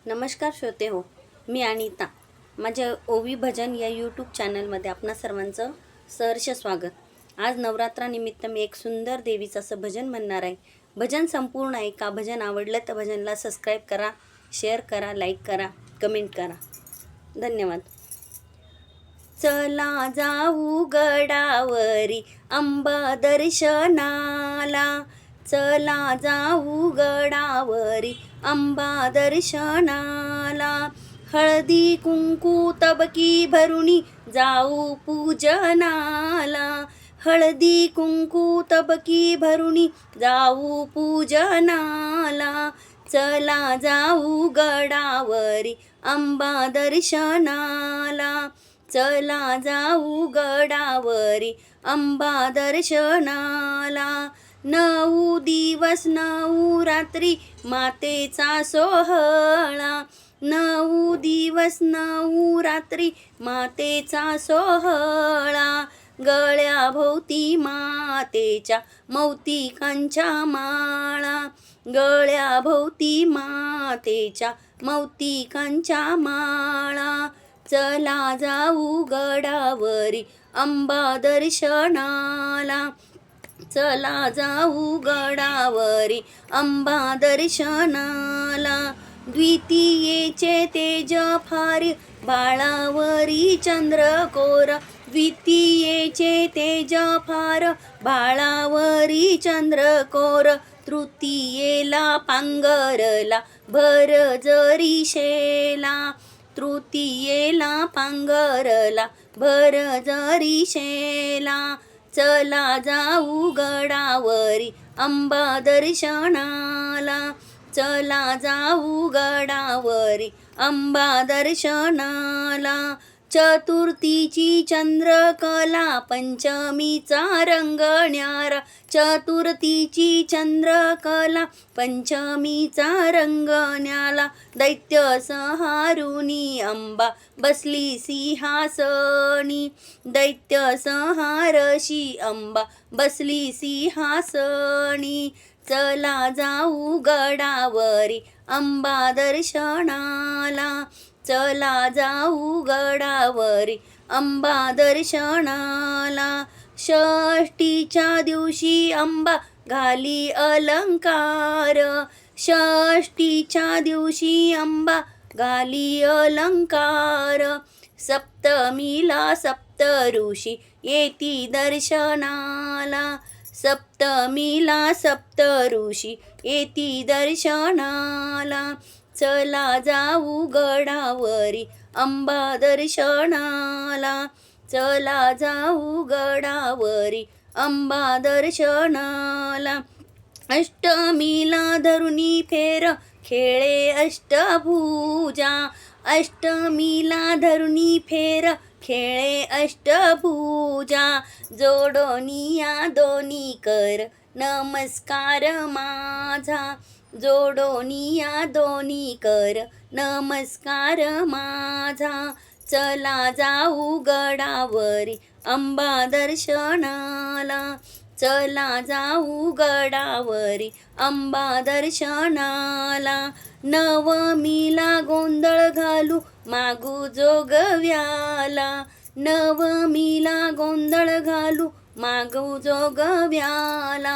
नमस्कार श्रोते हो, मी अनिता. माझ्या ओवी भजन या यूट्यूब चॅनलमध्ये आपणा सर्वांचं सहर्ष स्वागत. आज नवरात्रानिमित्त मी एक सुंदर देवीचं असं भजन म्हणणार आहे. भजन संपूर्ण आहे का? भजन आवडलं तर भजनला सबस्क्राईब करा, शेअर करा, लाईक करा, कमेंट करा. धन्यवाद. चला जाऊ गडावरी अंबा दर्शनाला, चला जाऊ गडावरी अंबा दर्शनाला. हळदी कुंकू तबकी भरुणी जाऊ पूजनाला, हळदी कुंकू तबकी भरुणी जाऊ पूजनाला. चला जाऊ गडावरी अंबा दर्शनाला, चला जाऊ गडावरी अंबा दर्शनाला. 9 दिवस 9 रात्री मातेचा सोहळा, 9 दिवस 9 रात्री मातेचा सोहळा. गळ्याभोवती मातेच्या मौतिकांच्या माळा, गळ्याभोवती मातेच्या मौतिकांच्या माळा. चला जाऊ गडावरी अंबा दर्शनाला, चला जाऊ गडावरी अंबा दर्शनाला. द्वितीयेचे तेज फार बाळावरी चंद्रकोर, द्वितीयेचे तेज फार बाळावरी चंद्रकोर. तृतीयेला पांगरला भर जरी शेला, तृतीयेला पांगरला भर जरी शेला. चला जाऊ गडावरी अंबा दर्शनाला, चला जाऊ गडावरी अंबा दर्शनाला. चतुर्थीची चंद्रकला पंचमीचा रंग न्यारा, चतुर्थीची चंद्रकला पंचमीचा रंग न्याला. दैत्य संहारुनी अंबा बसली सिंहासनी, दैत्य संहारशी अंबा बसली सिंहासनी. चला जाऊ गडावरी अंबा दर्शनाला, चला जाऊ गडावरी अंबा दर्शनाला. षष्टीच्या दिवशी अंबा घाली अलंकार, षष्टीच्या दिवशी अंबा घाली अलंकार. सप्तमीला सप्त ऋषी येती दर्शनाला, सप्तमीला सप्त ऋषी येती दर्शनाला. चला जाऊ गडावरी अंबा दर्शनाला, चला जाऊ गडावरी अंबा दर्शनाला. अष्टमीला धरुणी फेर खेळे अष्टभुजा, अष्टमीला धरुणी फेर खेळे अष्टभुजा. जोडोनिया दोन्ही कर नमस्कार माझा, जोडोनिया दोन्ही कर नमस्कार माझा. चला जाऊ गडावरी अंबा दर्शनाला, चला जाऊ गडावरी अंबा दर्शनाला. नवमीला गोंधळ घालू मागू जोगव्याला, नवमीला गोंधळ घालू मागू जोगव्याला.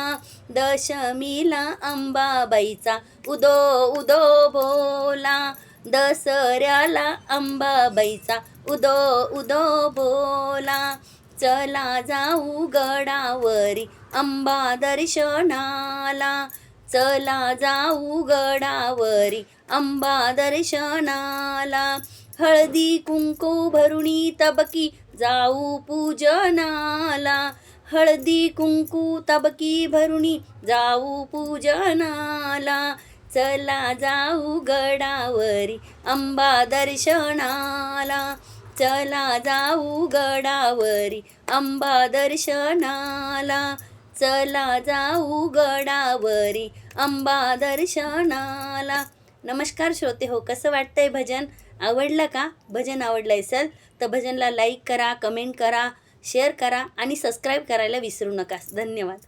दशमीला अंबाबाईचा उदो उदो बोला, दसऱ्याला अंबाबाईचा उदो उदो बोला. चला जाऊ गडावरी अंबा दर्शनाला, चला जाऊ गडावरी अंबा दर्शनाला. हळदी कुंकू भरुणी तबकी जाऊ पूजनाला, हळदी कुंकू तबकी भरुणी जाऊ पूजनाला. चला जाऊ गडावरी अंबा दर्शनाला, चला जाऊ गडावरी अंबा दर्शनाला. चला जाऊ गडावरी अंबा दर्शनाला. नमस्कार श्रोते हो, कसं वाटतंय भजन? आवडलं का? भजन आवडलं असेल तर भजनला लाईक करा, कमेंट करा, शेअर करा आणि सबस्क्राईब करायला विसरू नका. धन्यवाद.